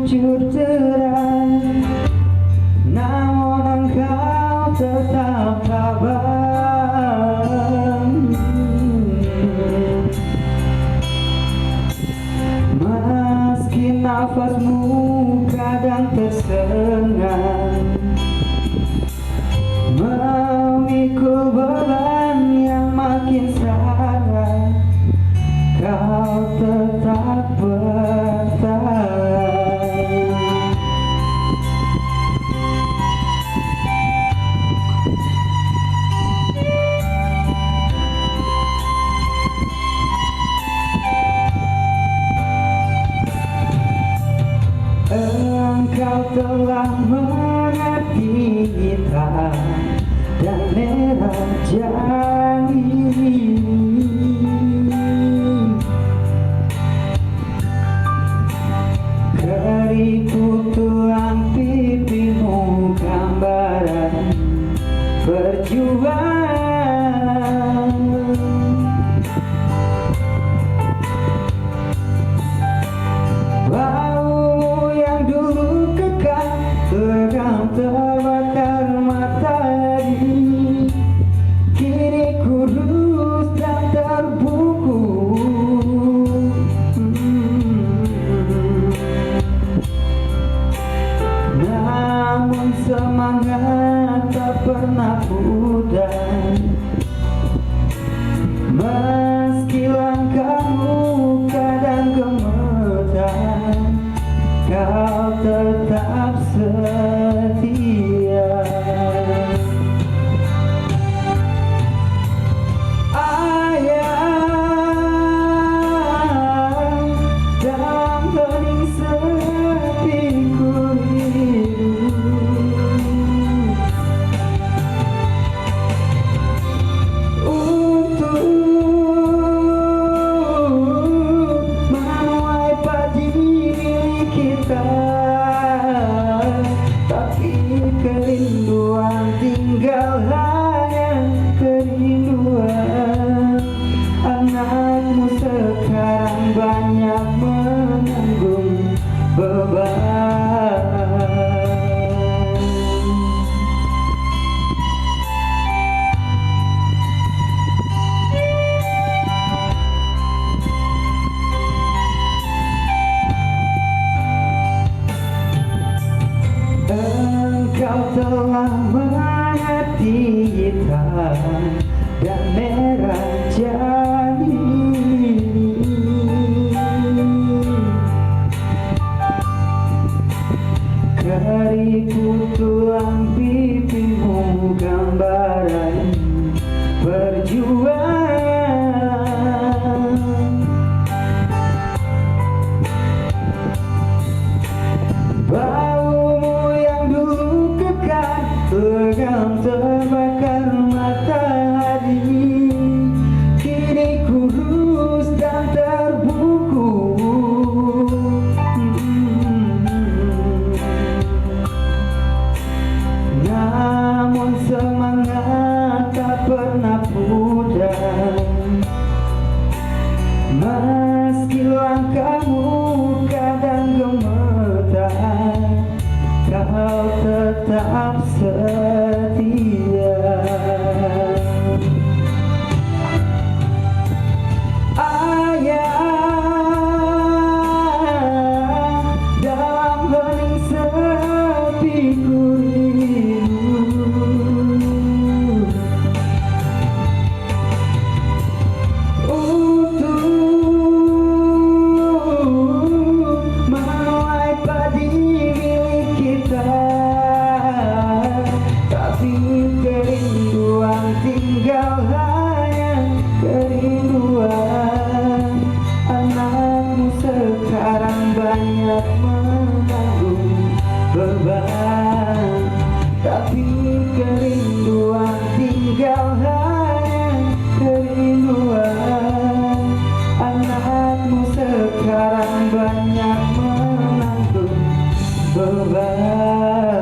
jujur terang, namun engkau tetap tabah. Meski nafasmu kadang tersengang, memikul beban yang makin sangat, kau tetap bertahan. Engkau telah mengerti hitam dan merah janji, keriput tulang pipimu gambaran perjuangan. Baumu yang dulu kekal tegang terbakar matahari, kini kurus dan terbungkus. Namun semangat tak pernah pudar, meski langkahmu kadang gemetar, kau tetap setia. Ayam dalam hening sepiku hidup untuk menuai padi milik kita, tapi kerinduan tinggal hanya kerinduan. Anakmu sekarang banyak menanggung beban. Engkau telah mengerti hitam dan merah janji, keriput tulang pipimu gambaran perjuangan. Baumu yang dulu kekal tegang terbakar matahari, kini kurus dan terbungkus. Namun semangat tak pernah pudar, meski langkahmu kadang gemetar, kau tetap setia. Ayam dalam hening sepiku hidup untuk menuai padi milik kita, tapi kerinduan tinggal hanya kerinduan. Anakmu sekarang banyak menanggung beban, tapi kerinduan tinggal hanya kerinduan. Anakmu sekarang banyak menanggung beban.